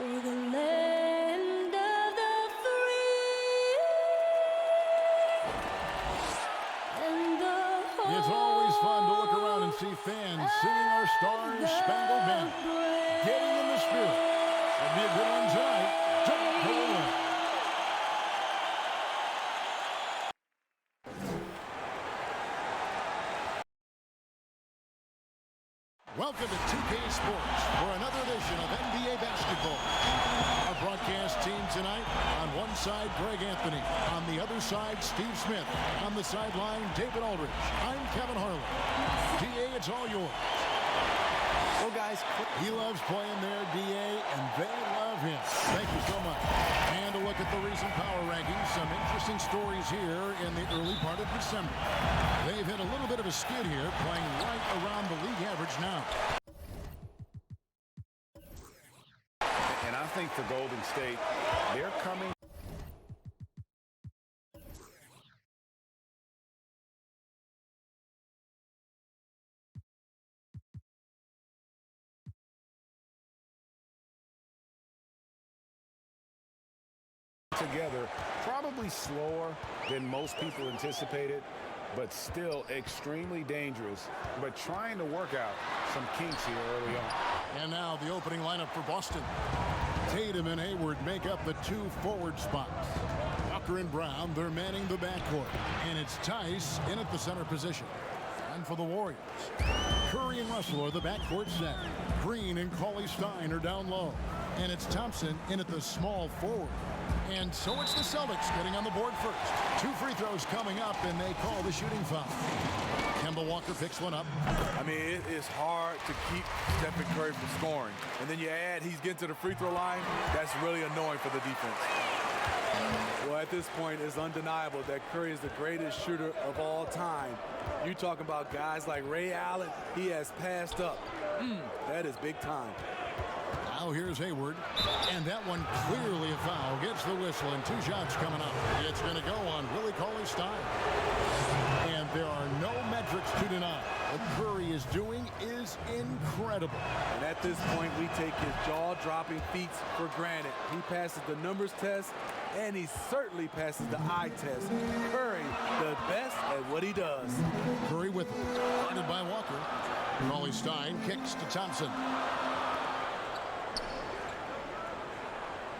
For the land of the free and the home. It's always fun to look around and see fans singing our Star-Spangled Banner. Getting in the spirit. It'll be a good one tonight. Don't go away. Welcome to 2K Sports for another edition of NBA basketball. Our broadcast team tonight, on one side, Greg Anthony. On the other side, Steve Smith. On the sideline, David Aldridge. I'm Kevin Harlan. DA, it's all yours. Well, guys, he loves playing there, DA, and they love him. Thank you so much. And a look at the recent power rankings. Some interesting stories here in the early part of December. They've hit a little bit of a skid here, playing right around the league average now. And I think for Golden State, they're coming together, probably slower than most people anticipated, but still extremely dangerous, but trying to work out some kinks here early on. And now the opening lineup for Boston. Tatum and Hayward make up the two forward spots. Walker and Brown, they're manning the backcourt. And it's Tice in at the center position. And for the Warriors, Curry and Russell are the backcourt set. Green and Cauley-Stein are down low. And it's Thompson in at the small forward. And so it's the Celtics getting on the board first. 2 free throws coming up, and they call the shooting foul. Kemba Walker picks one up. I mean, it is hard to keep Stephen Curry from scoring. And then you add he's getting to the free throw line. That's really annoying for the defense. Well, at this point, it's undeniable that Curry is the greatest shooter of all time. You're talking about guys like Ray Allen. He has passed up. That is big time. Now here's Hayward, and that one clearly a foul. Gets the whistle, and 2 shots coming up. It's going to go on Willie Cauley-Stein. And there are no metrics to deny. What Curry is doing is incredible. And at this point, we take his jaw-dropping feats for granted. He passes the numbers test, and he certainly passes the eye test. Curry, the best at what he does. Curry with it. Guarded by Walker. Cauley-Stein kicks to Thompson.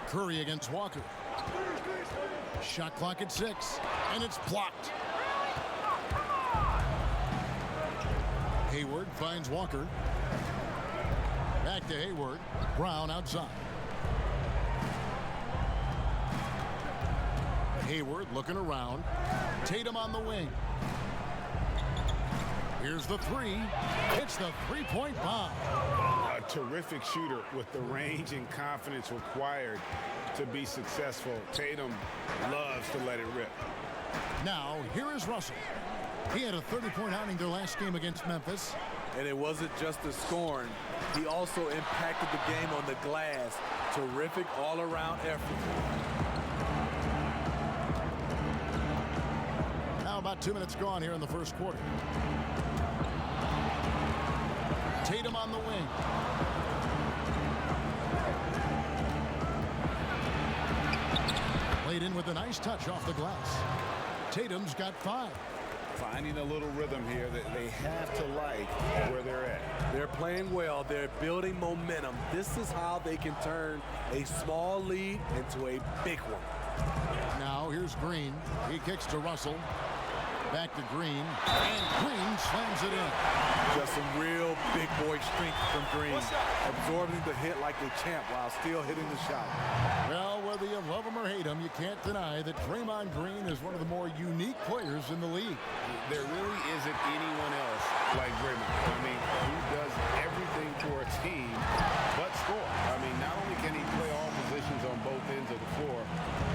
Curry against Walker. Shot clock at 6, and it's blocked. Hayward finds Walker. Back to Hayward. Brown outside. Hayward looking around. Tatum on the wing. Here's the 3. It's the three-point bomb. A terrific shooter with the range and confidence required to be successful. Tatum loves to let it rip. Now, here is Russell. He had a 30-point outing their last game against Memphis. And it wasn't just the scoring. He also impacted the game on the glass. Terrific all-around effort. Now about 2 minutes gone here in the first quarter. Tatum on the wing. Played in with a nice touch off the glass. Tatum's got 5. Finding a little rhythm here that they have to like where they're at. They're playing well. They're building momentum. This is how they can turn a small lead into a big one. Now here's Green. He kicks to Russell. Back to Green. And Green slams it in. Just some real big boy strength from Green. Absorbing the hit like a champ while still hitting the shot. Well, whether you love him or hate him, you can't deny that Draymond Green is one of the more unique players in the league. There really isn't anyone else like Draymond. I mean, he does everything for a team but score. I mean, not only can he play all positions on both ends of the floor,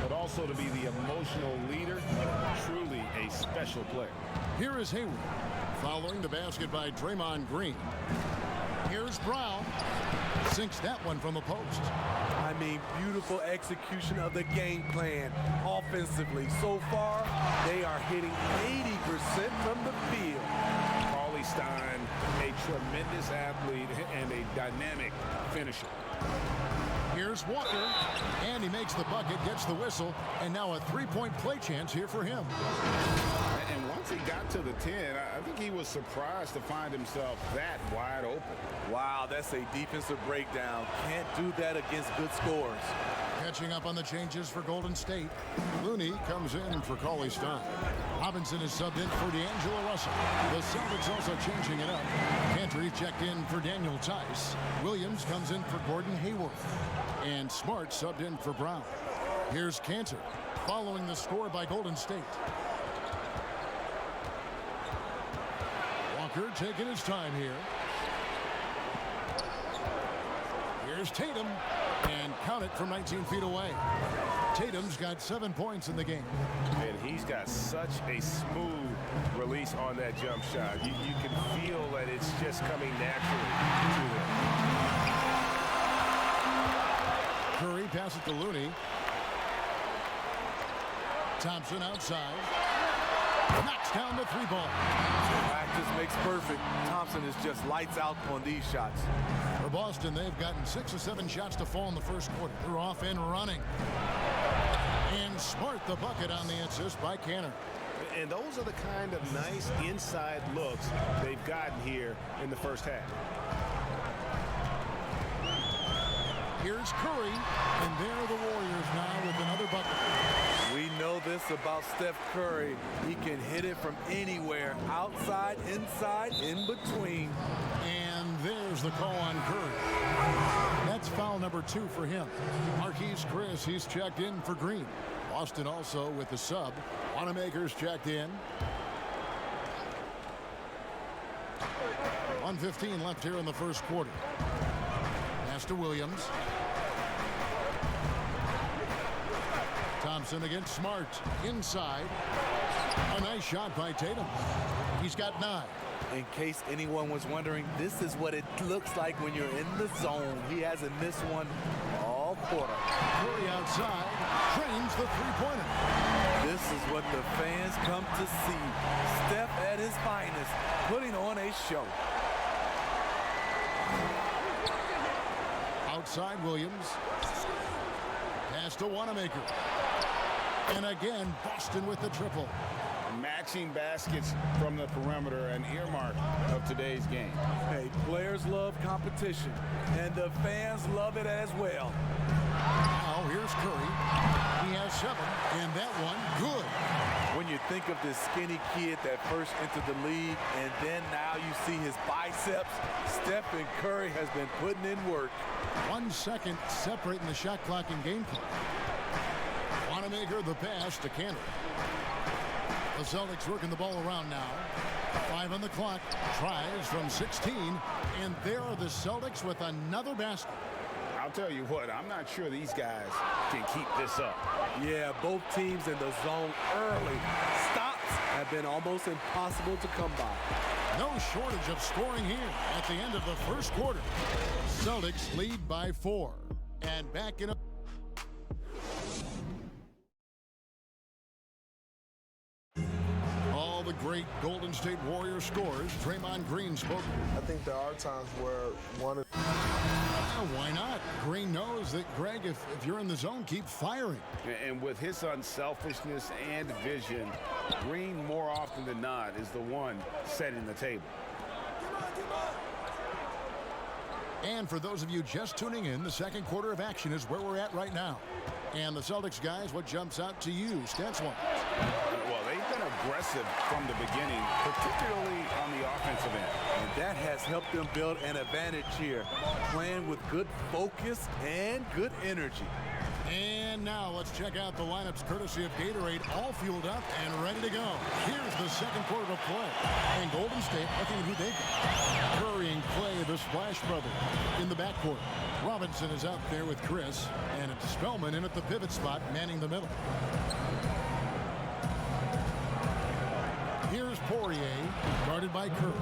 but also to be the emotional leader, truly a special player. Here is Hayward, following the basket by Draymond Green. Here's Brown. Sinks that one from the post. I mean, beautiful execution of the game plan offensively. So far, they are hitting 80% from the field. Cauley-Stein, a tremendous athlete and a dynamic finisher. Here's Walker, and he makes the bucket, gets the whistle, and now a three-point play chance here for him. And once he got to the 10, I think he was surprised to find himself that wide open. Wow, that's a defensive breakdown. Can't do that against good scores. Catching up on the changes for Golden State. Looney comes in for Cauley Stein. Robinson is subbed in for D'Angelo Russell. The Celtics also changing it up. Cantor checked in for Daniel Tice. Williams comes in for Gordon Hayward. And Smart subbed in for Brown. Here's Cantor following the score by Golden State. Walker taking his time here. Here's Tatum, and count it from 19 feet away. Tatum's got 7 points in the game. And he's got such a smooth release on that jump shot. You can feel that it's just coming naturally to him. Curry passes to Looney. Thompson outside. Knocks down the three ball. Practice makes perfect. Thompson is just lights out on these shots. For Boston, they've gotten 6 of 7 shots to fall in the first quarter. They're off and running. And Smart the bucket on the assist by Cantor. And those are the kind of nice inside looks they've gotten here in the first half. Here's Curry, and there are the Warriors now with another bucket. We know this about Steph Curry. He can hit it from anywhere, outside, inside, in between. And there's the call on Curry. That's foul number 2 for him. Marquise Chris, he's checked in for Green. Boston also with the sub. Wanamaker's checked in. 1:15 left here in the first quarter. Pass to Williams. Thompson against Smart. Inside. A nice shot by Tatum. He's got 9. In case anyone was wondering, this is what it looks like when you're in the zone. He hasn't missed one all quarter. Curry outside. Trains the three-pointer. This is what the fans come to see. Steph at his finest, putting on a show. Outside Williams. Pass to Wanamaker. And again, Boston with the triple. Matching baskets from the perimeter, an earmark of today's game. Hey, players love competition, and the fans love it as well. Now here's Curry. He has 7, and that one good. When you think of this skinny kid that first entered the league, and then now you see his biceps, Stephen Curry has been putting in work. 1 second separating the shot clock and game clock. Wanamaker the pass to Cantor. The Celtics working the ball around now. 5 on the clock. Tries from 16. And there are the Celtics with another basket. I'll tell you what, I'm not sure these guys can keep this up. Yeah, both teams in the zone early. Stops have been almost impossible to come by. No shortage of scoring here at the end of the first quarter. Celtics lead by 4. And back in a the great Golden State Warriors scores. Draymond Green spoke. I think there are times where one of Why not? Green knows that, Greg, if you're in the zone, keep firing. And with his unselfishness and vision, Green more often than not is the one setting the table. And for those of you just tuning in, the second quarter of action is where we're at right now. And the Celtics guys, what jumps out to you, Stenswine? Well, they've been aggressive from the beginning, particularly on the offensive end. And that has helped them build an advantage here, playing with good focus and good energy. And now let's check out the lineups courtesy of Gatorade, all fueled up and ready to go. Here's the second quarter of play. And Golden State looking at who they got. Curry and Clay, the Splash Brothers, in the backcourt. Robinson is out there with Chris, and it's Spellman in at the pivot spot, manning the middle. Here's Poirier, guarded by Curry.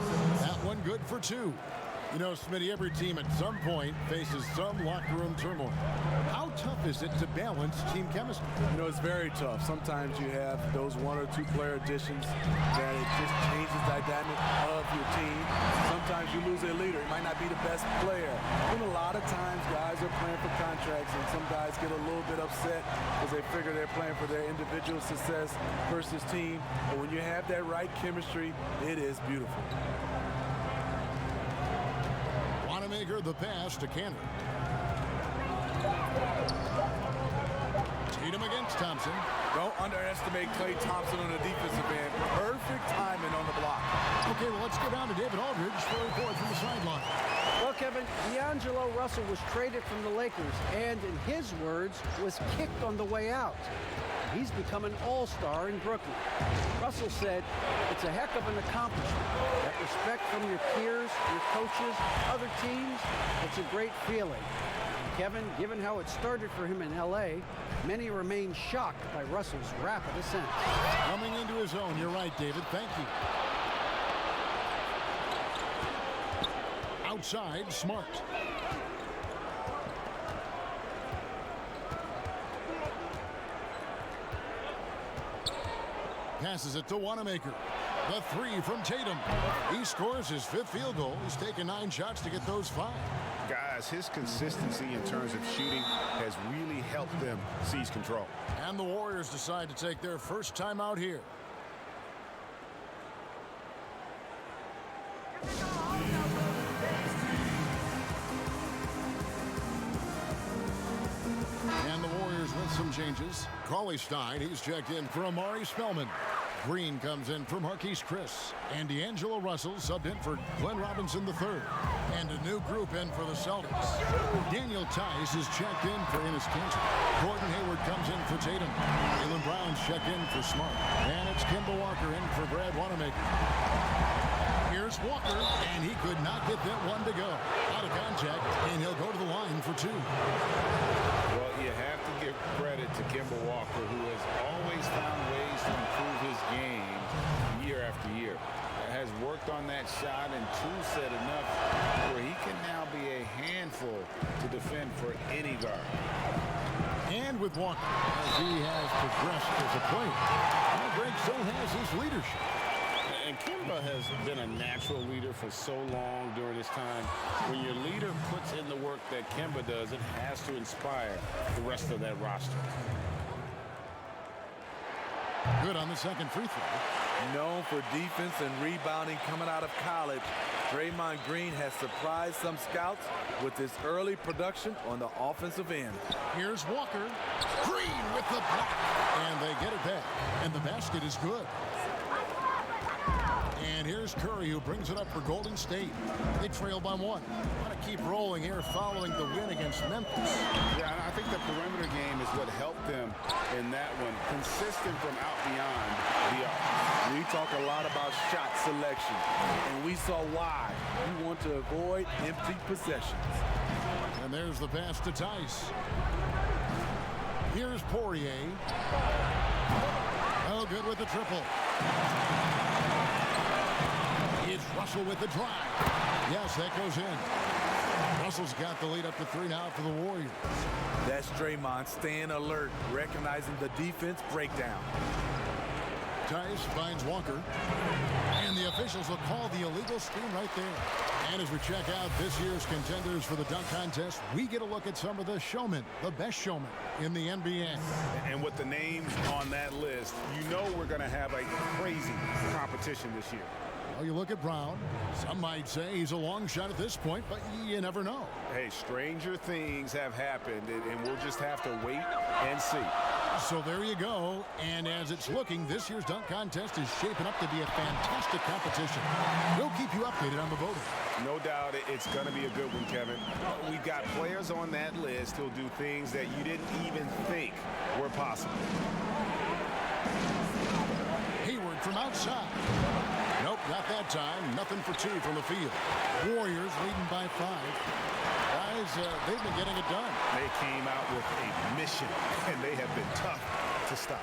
That one good for 2. You know, Smitty, every team at some point faces some locker room turmoil. How tough is it to balance team chemistry? You know, it's very tough. Sometimes you have those 1 or 2 player additions that it just changes the dynamic of your team. Sometimes you lose a leader. He might not be the best player. And a lot of times guys are playing for contracts, and some guys get a little bit upset because they figure they're playing for their individual success versus team. But when you have that right chemistry, it is beautiful. Wanamaker the pass to Canner. Tatum against Thompson. Don't underestimate Klay Thompson on the defensive end. Perfect timing on the block. Okay, well, let's go down to David Aldridge for a report from the sideline. Well, Kevin, D'Angelo Russell was traded from the Lakers and, in his words, was kicked on the way out. He's become an all-star in Brooklyn. Russell said, it's a heck of an accomplishment. That respect from your peers, your coaches, other teams, it's a great feeling. Kevin, given how it started for him in L.A., many remain shocked by Russell's rapid ascent. Coming into his own, you're right, David. Thank you. Outside, Smart. Passes it to Wanamaker. The three from Tatum. He scores his 5th field goal. He's taken 9 shots to get those 5. Guys, his consistency in terms of shooting has really helped them seize control. And the Warriors decide to take their first time out here. And the Warriors with some changes. Cauley Stein, he's checked in for Amari Spellman. Green comes in for Marquise Chris. And D'Angelo Russell subbed in for Glenn Robinson III. And a new group in for the Celtics. Daniel Tice is checked in for Enes Kanter. Gordon Hayward comes in for Tatum. Jaylen Brown's checked in for Smart. And it's Kemba Walker in for Brad Wanamaker. Here's Walker, and he could not get that one to go. Out of contact, and he'll go to the line for 2. Well, you have to give credit to Kemba Walker, who has always found ways to improve his game year after year. Has worked on that shot and tool-set enough where he can now be a handful to defend for any guard. And with Walker, as he has progressed as a player, Greg still has his leadership. And Kemba has been a natural leader for so long during his time. When your leader puts in the work that Kemba does, it has to inspire the rest of that roster. Good on the second free throw. Known for defense and rebounding coming out of college, Draymond Green has surprised some scouts with his early production on the offensive end. Here's Walker. Green with the block. And they get it back. And the basket is good. And here's Curry, who brings it up for Golden State. They trail by 1. Want to keep rolling here following the win against Memphis. Yeah, and I think the perimeter game is what helped them in that one. Consistent from out beyond the arc. We talk a lot about shot selection, and we saw why. We want to avoid empty possessions. And there's the pass to Tice. Here's Poirier. Oh, good with the triple. It's Russell with the drive. Yes, that goes in. Russell's got the lead up to 3 now for the Warriors. That's Draymond staying alert, recognizing the defense breakdown. Tice finds Walker. And the officials will call the illegal screen right there. And as we check out this year's contenders for the dunk contest, we get a look at some of the showmen, the best showmen in the NBA. And with the names on that list, you know we're going to have a crazy competition this year. Well, you look at Brown. Some might say he's a long shot at this point, but you never know. Hey, stranger things have happened, and we'll just have to wait and see. So there you go. And as it's looking, this year's dunk contest is shaping up to be a fantastic competition. We'll keep you updated on the voting. No doubt it's going to be a good one, Kevin. We've got players on that list who'll do things that you didn't even think were possible. Hayward from outside. Nope, not that time. Nothing for 2 from the field. Warriors leading by 5. Guys, they've been getting it done. They came out with a mission, and they have been tough to stop.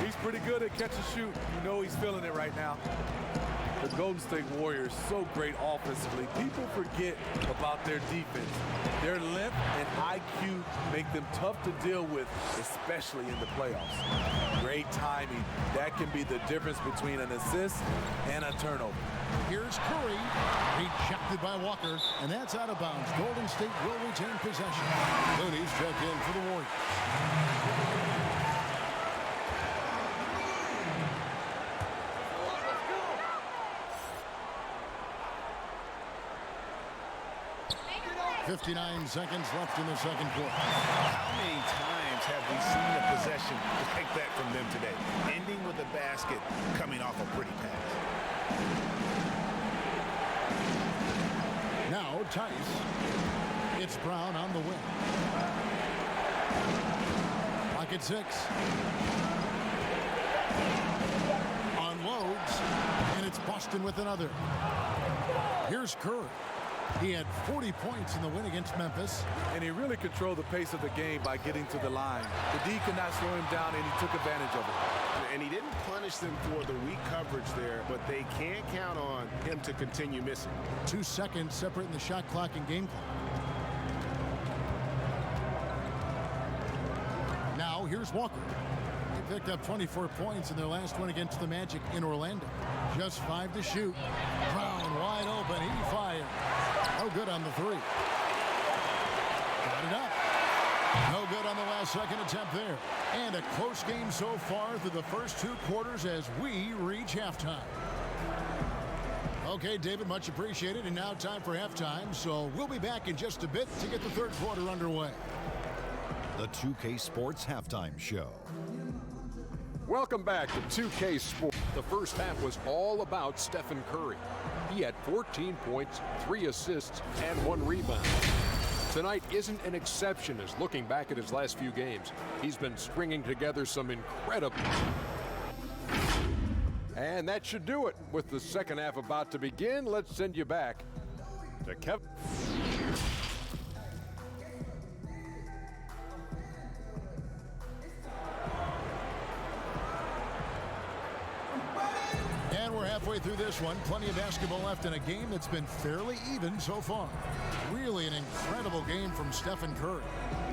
He's pretty good at catch and shoot. You know he's feeling it right now. The Golden State Warriors, so great offensively. People forget about their defense. Their length and IQ make them tough to deal with, especially in the playoffs. Great timing. That can be the difference between an assist and a turnover. Here's Curry. Rejected by Walker, and that's out of bounds. Golden State will retain possession. Looney's checked in for the Warriors. .59 seconds left in the second quarter. How many times have we seen a possession like that from them today? Ending with a basket, coming off a pretty pass. Now Tice. It's Brown on the wing. Clock at 6. Unloads, and it's Boston with another. Here's Curry. He had 40 points in the win against Memphis. And he really controlled the pace of the game by getting to the line. The D could not slow him down, and he took advantage of it. And he didn't punish them for the weak coverage there, but they can't count on him to continue missing. 2 seconds separating the shot clock and game clock. Now here's Walker. They picked up 24 points in their last one against the Magic in Orlando. Just 5 to shoot. Brown wide open. He fired. No good on the 3. Got it up. No good on the last second attempt there. And a close game so far through the first 2 quarters as we reach halftime. Okay, David, much appreciated. And now time for halftime. So we'll be back in just a bit to get the third quarter underway. The 2K Sports Halftime Show. Welcome back to 2K Sports. The first half was all about Stephen Curry. He had 14 points, 3 assists, and 1 rebound. Tonight isn't an exception as looking back at his last few games, he's been stringing together some incredible. And that should do it. With the second half about to begin, let's send you back to Kevin. Halfway through this one, plenty of basketball left in a game that's been fairly even so far. Really an incredible game from Stephen Curry.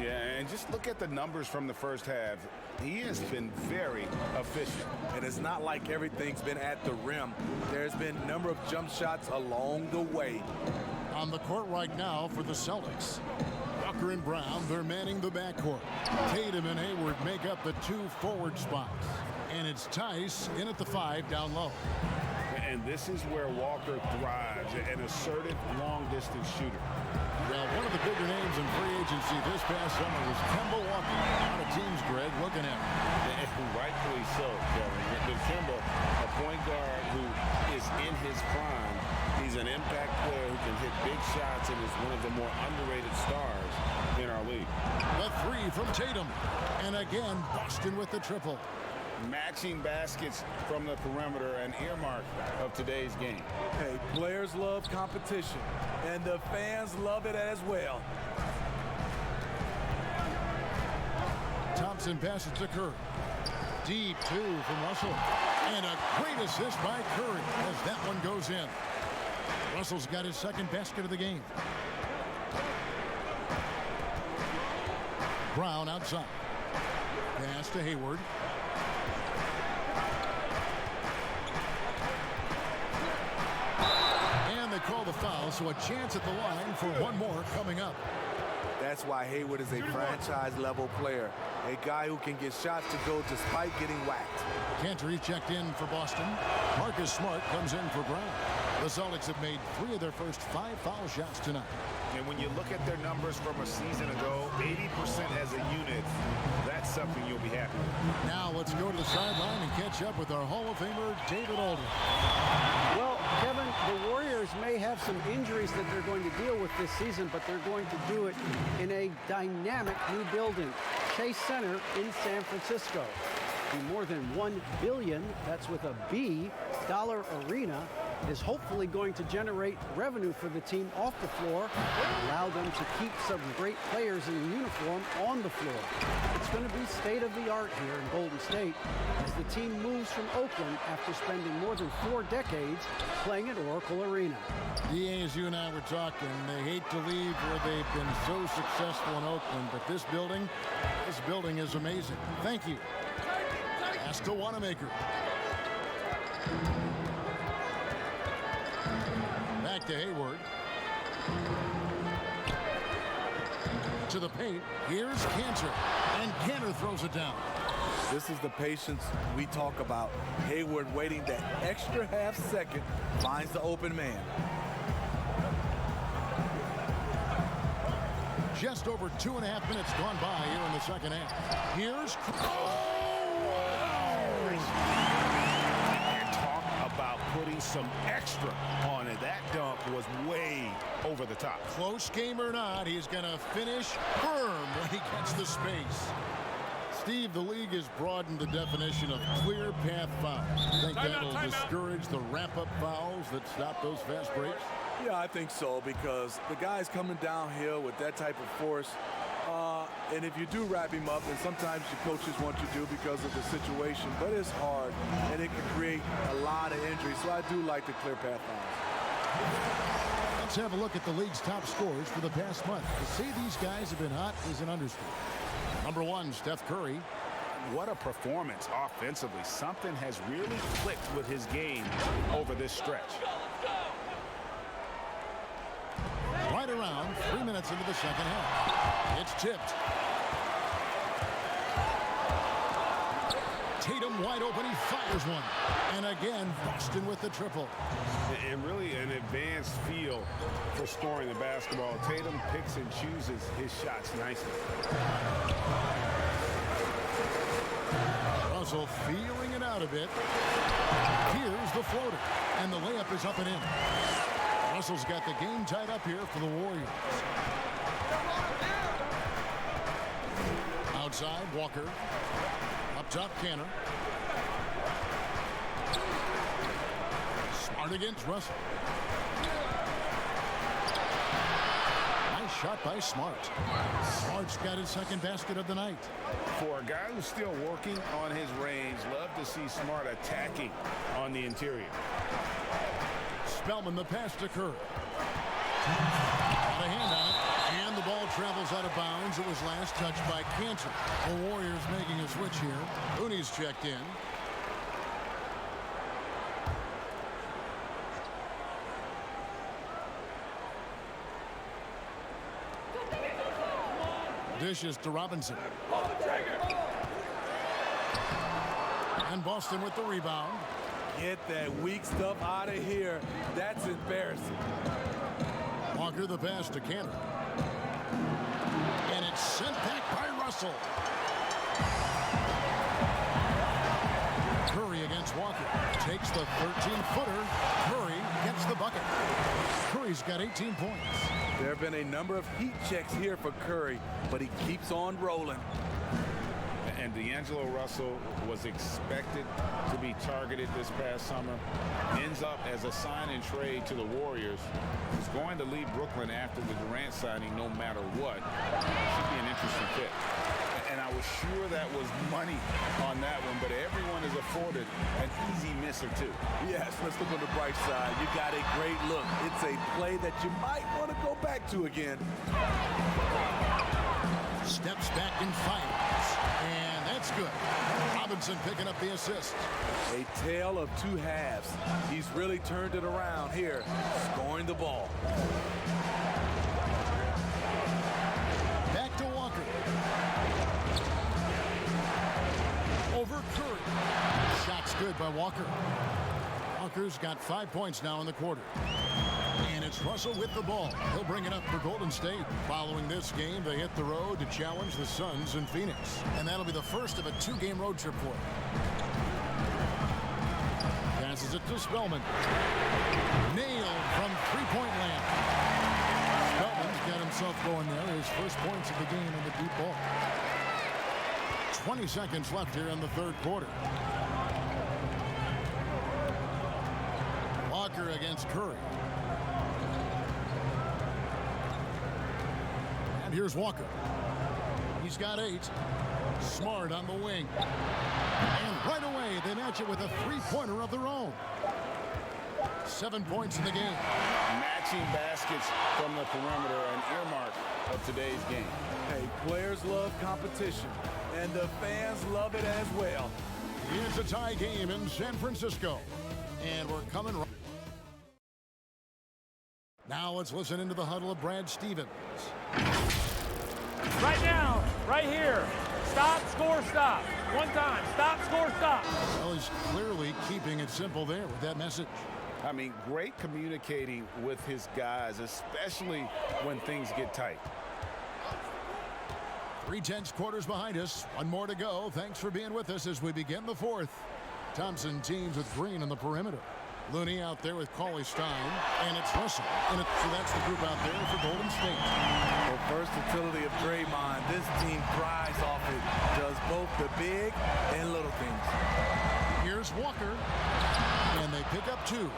Yeah, and just look at the numbers from the first half. He has been very efficient. And it's not like everything's been at the rim. There's been a number of jump shots along the way. On the court right now for the Celtics. Walker and Brown, they're manning the backcourt. Tatum and Hayward make up the 2 forward spots. And it's Tice in at the 5 down low. And this is where Walker thrives, an assertive long-distance shooter. Well, one of the bigger names in free agency this past summer was Kemba Walker. A lot of teams, Greg, looking at him. And rightfully so, Kevin. But Kemba, a point guard who is in his prime, he's an impact player who can hit big shots and is one of the more underrated stars in our league. The 3 from Tatum. And again, Boston with the triple. Matching baskets from the perimeter, an earmark of today's game. Hey, players love competition, and the fans love it as well. Thompson passes to Curry. Deep 2 from Russell. And a great assist by Curry as that one goes in. Russell's got his second basket of the game. Brown outside. Pass to Hayward. They call the foul, so a chance at the line for one more coming up. That's why Hayward is a franchise-level player, a guy who can get shots to go despite getting whacked. Cantor checked in for Boston. Marcus Smart comes in for Brown. The Celtics have made 3 of their first 5 foul shots tonight. And when you look at their numbers from a season ago, 80% as a unit, that's something you'll be happy with. Now let's go to the sideline and catch up with our Hall of Famer, David Aldridge. Well, Kevin, the Warriors may have some injuries that they're going to deal with this season, but they're going to do it in a dynamic new building, Chase Center in San Francisco. The more than $1 billion, that's with a B, dollar arena is hopefully going to generate revenue for the team off the floor, allow them to keep some great players in uniform on the floor. It's going to be state-of-the-art here in Golden State as the team moves from Oakland after spending more than 4 decades playing at Oracle Arena. DA, as you and I were talking, they hate to leave where they've been so successful in Oakland, but this building is amazing. Thank you. Ask the Wanamaker. Back to Hayward. To the paint. Here's Cantor. And Cantor throws it down. This is the patience we talk about. Hayward waiting that extra half second, finds the open man. Just over 2.5 minutes gone by here in the second half. Here's... And talk about putting some extra on it. That dunk was way over the top. Close game or not, he's going to finish firm when he gets the space. Steve, the league has broadened the definition of clear path fouls. Think that'll discourage the wrap-up fouls that stop those fast breaks? Yeah, I think so, because the guy's coming downhill with that type of force. And if you do wrap him up, and sometimes your coaches want you to because of the situation, but it's hard, and it can create a lot of injuries. So I do like the clear path fouls. Let's have a look at the league's top scorers for the past month. To say these guys have been hot is an understatement. Number 1, Steph Curry. What a performance offensively. Something has really clicked with his game over this stretch. Right around 3 minutes into the second half. It's tipped. Tatum wide open. He fires one. And again, Boston with the triple. And really an advanced feel for scoring the basketball. Tatum picks and chooses his shots nicely. Russell feeling it out a bit. Here's the floater. And the layup is up and in. Russell's got the game tied up here for the Warriors. Outside, Walker. Up top, Cantor. Smart against Russell. Nice shot by Smart. Smart's got his second basket of the night. For a guy who's still working on his range, love to see Smart attacking on the interior. Spellman the pass to Curry. Got a hand on it, and the ball travels out of bounds. It was last touched by Cantor. The Warriors making a switch here. Looney's checked in. Dishes to Robinson. And Boston with the rebound. Get that weak stuff out of here. That's embarrassing. Walker the pass to Cantor. And it's sent back by Russell. Curry against Walker. Takes the 13-footer. Curry gets the bucket. Curry's got 18 points. There have been a number of heat checks here for Curry, but he keeps on rolling. And D'Angelo Russell was expected to be targeted this past summer. Ends up as a sign and trade to the Warriors. He's going to leave Brooklyn after the Durant signing no matter what. Should be an interesting fit. And I was sure that was money on that one, but everyone is afforded an easy miss or two. Yes, let's look on the bright side. You got a great look. It's a play that you might want to go back to again. Steps back and fires. And that's good. Robinson picking up the assist. A tale of two halves. He's really turned it around here, scoring the ball. Back to Walker. Over Curry. Shot's good by Walker. Walker's got 5 points now in the quarter. And it's Russell with the ball. He'll bring it up for Golden State. Following this game, they hit the road to challenge the Suns in Phoenix. And that'll be the first of a 2-game road trip for them. Passes it to Spellman. Nailed from three-point land. Spellman's got himself going there. His first points of the game in the deep ball. 20 seconds left here in the third quarter. Walker against Curry. And here's Walker. He's got 8. Smart on the wing. And right away, they match it with a three-pointer of their own. 7 points in the game. Matching baskets from the perimeter, an earmark of today's game. Hey, players love competition, and the fans love it as well. It's a tie game in San Francisco. And we're coming right Now let's listen into the huddle of Brad Stevens. Right now, right here. Stop, score, stop. One time. Stop, score, stop. Well, he's clearly keeping it simple there with that message. I mean, great communicating with his guys, especially when things get tight. 3/10 quarters behind us. One more to go. Thanks for being with us as we begin the fourth. Thompson teams with Green on the perimeter. Looney out there with Cauley Stein, and it's Russell. So that's the group out there for Golden State. The versatility of Draymond, this team thrives off it. Does both the big and little things. Here's Walker, and they pick up 2.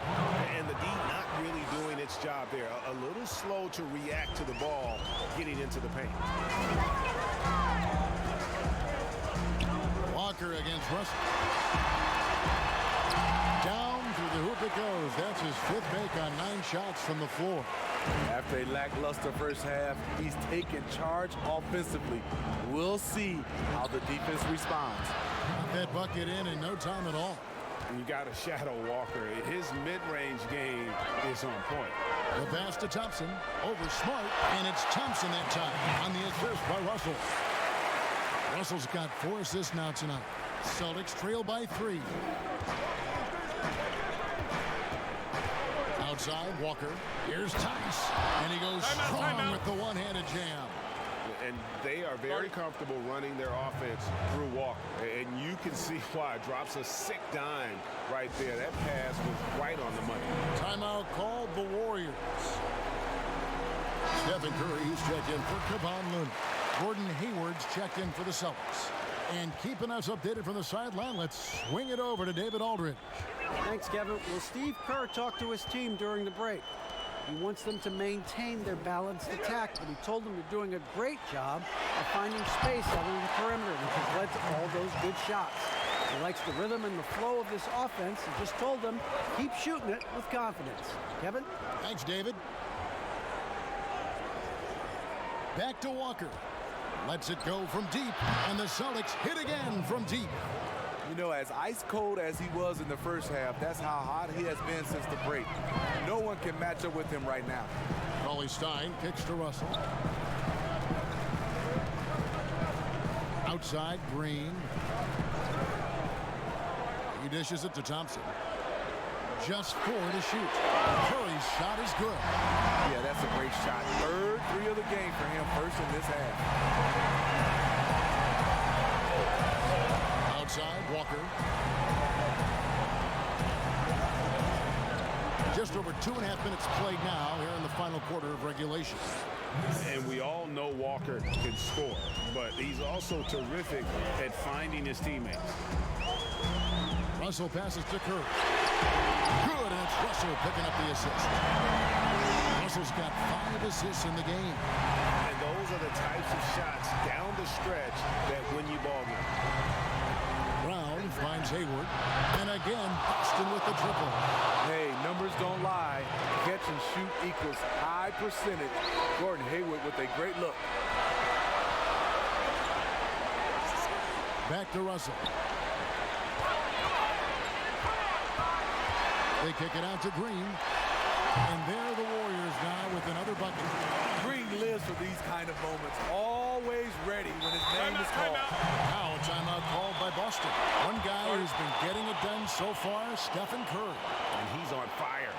And the D not really doing its job there. A little slow to react to the ball getting into the paint. Walker against Russell. Down through the hoop it goes. That's his 5th make on 9 shots from the floor. After a lackluster first half, he's taken charge offensively. We'll see how the defense responds. Got that bucket in no time at all. And you got to shadow Walker. His mid-range game is on point. The pass to Thompson. Over Smart, and it's Thompson that time on the assist by Russell. Russell's got 4 assists now tonight. Celtics trail by 3. Outside, Walker. Here's Tice. And he goes strong with the one-handed jam. And they are very comfortable running their offense through Walker. And you can see why. Drops a sick dime right there. That pass was right on the money. Timeout called the Warriors. Stephen Curry's checked in for Kevon Looney. Gordon Hayward's checked in for the Celtics. And keeping us updated from the sideline, let's swing it over to David Aldridge. Thanks, Kevin. Well, Steve Kerr talked to his team during the break. He wants them to maintain their balanced attack, but he told them they're doing a great job of finding space out on the perimeter, which has led to all those good shots. He likes the rhythm and the flow of this offense and just told them, keep shooting it with confidence. Kevin? Thanks, David. Back to Walker. Lets it go from deep, and the Celtics hit again from deep. You know, as ice cold as he was in the first half, that's how hot he has been since the break. No one can match up with him right now. Cauley Stein kicks to Russell. Outside, Green. He dishes it to Thompson. Just 4 to shoot. Curry's shot is good. Yeah, that's a great shot. Third 3 of the game for him, first in this half. Outside, Walker. Just over 2.5 minutes played now here in the final quarter of regulation. And we all know Walker can score, but he's also terrific at finding his teammates. Russell passes to Curry. Good, and it's Russell picking up the assist. Russell's got 5 assists in the game. And those are the types of shots down the stretch that win you ball games. Brown finds Hayward. And again, Boston with the triple. Hey, numbers don't lie. Catch and shoot equals high percentage. Gordon Hayward with a great look. Back to Russell. They kick it out to Green. And there are the Warriors now with another bucket. Green lives for these kind of moments. Always ready when his name is called. Now a timeout called by Boston. One guy who's been getting it done so far, Stephen Curry. And he's on fire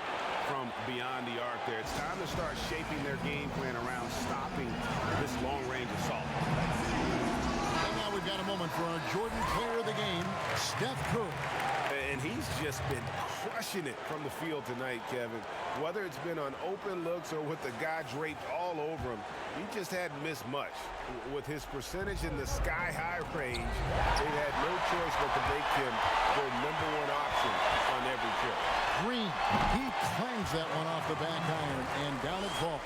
from beyond the arc there. It's time to start shaping their game plan around stopping this long-range assault. And now we've got a moment for our Jordan player of the game, Steph Curry. And he's just been crushing it from the field tonight, Kevin. Whether it's been on open looks or with the guy draped all over him, he just hadn't missed much. With his percentage in the sky-high range, they've had no choice but to make him their #1 option on every trip. Green, he clangs that one off the back iron, and down it falls.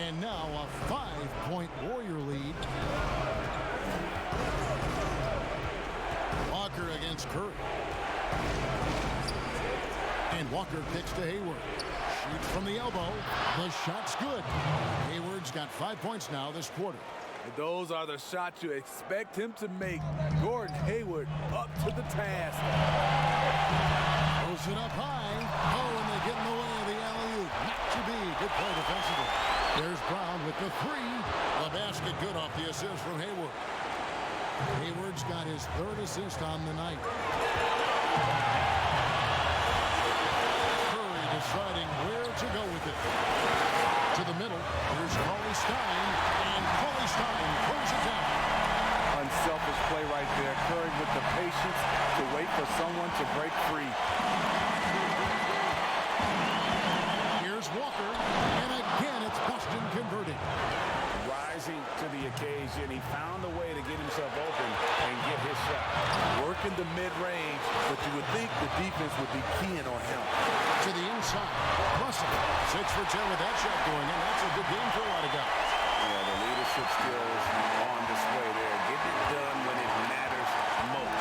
And now a 5-point Warrior lead. Walker against Curry. And Walker kicks to Hayward. Shoots from the elbow. The shot's good. Hayward's got 5 points now this quarter. And those are the shots you expect him to make. Gordon Hayward up to the task. Throws it up high. Oh, and they get in the way of the alley-oop. Not to be. There's Brown with the three. The basket good off the assist from Hayward. Hayward's got his third assist on the night. Curry deciding where to go with it. To the middle. Here's Cauley Stein. And Cauley Stein throws it down. Unselfish play right there. Curry with the patience to wait for someone to break free. Here's Walker. And again, it's Boston converting. Rising to the occasion, he found a way to get himself open and get his shot. Working the mid-range, but you would think the defense would be keying on him. To the inside. Russell, 6 for 10 with that shot going in. That's a good game for a lot of guys. Yeah, the leadership skills on display there. Getting it done when it matters most.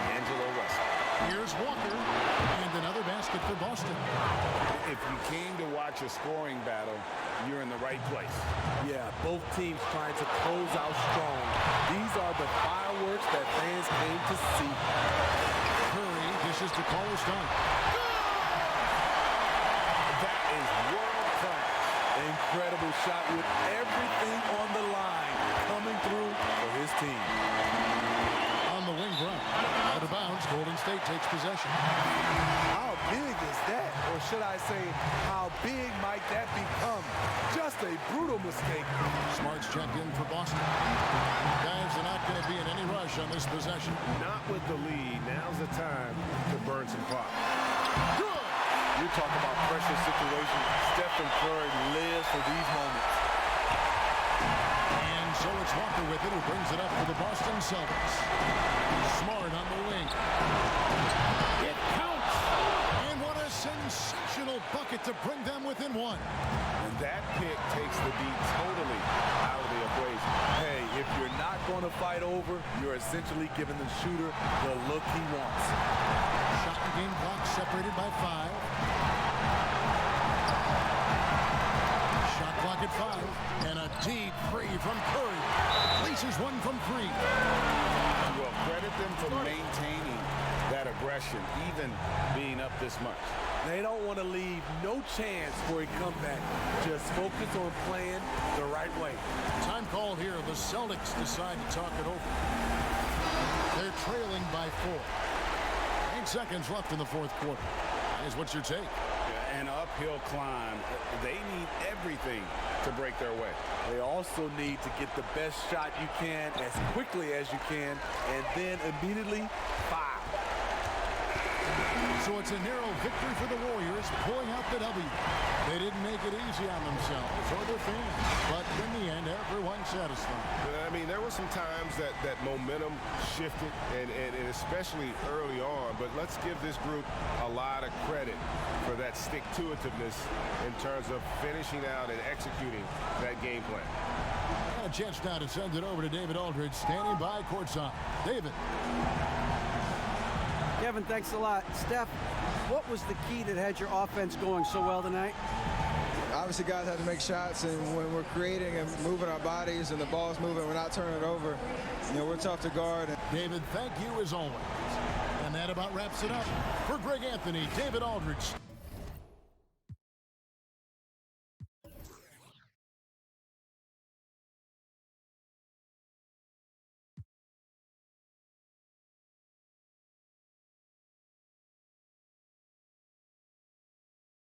D'Angelo Russell. Here's Walker. And another basket for Boston. If you came to watch a scoring battle, you're in the right place. Yeah, both teams trying to close out strong. These are the fireworks that fans came to see. Curry dishes to Cauley Stein. That is world class. Incredible shot with everything on the line coming through for his team. On the wing, Brown. Out of bounds, Golden State takes possession. How big is that? Or should I say, how big might that become? Just a brutal mistake. Smart's checked in for Boston. Guys are not going to be in any rush on this possession. Not with the lead. Now's the time to burn some clock. Good! You talk about pressure situations. Stephen Curry lives for these moments. And so it's Walker with it, who brings it up for the Boston Celtics. Smart on the wing. It counts! And what a sensational bucket to bring them within one. And that pick takes the beat totally out of the equation. Hey, if you're not going to fight over, you're essentially giving the shooter the look he wants. Shot and game clock separated by 5. Shot clock at 5. And a deep three from Curry. Places one from 3. Well, credit them for maintaining that aggression, even being up this much. They don't want to leave no chance for a comeback. Just focus on playing the right way. Time called here. The Celtics decide to talk it over. They're trailing by 4. 8 seconds left in the fourth quarter. Guys, what's your take? An uphill climb. They need everything to break their way. They also need to get the best shot you can as quickly as you can, and then immediately foul. So it's a narrow victory for the Warriors, pulling out the W. They didn't make it easy on themselves or their fans, but in the end, everyone's satisfied. I mean, there were some times that momentum shifted, and especially early on, but let's give this group a lot of credit for that stick-to-itiveness in terms of finishing out and executing that game plan. A chance now to send it over to David Aldridge, standing by courtside. David. Kevin, thanks a lot. Steph, what was the key that had your offense going so well tonight? Obviously, guys have to make shots, and when we're creating and moving our bodies and the ball's moving, we're not turning it over. You know, we're tough to guard. David, thank you as always. And that about wraps it up. For Greg Anthony, David Aldridge.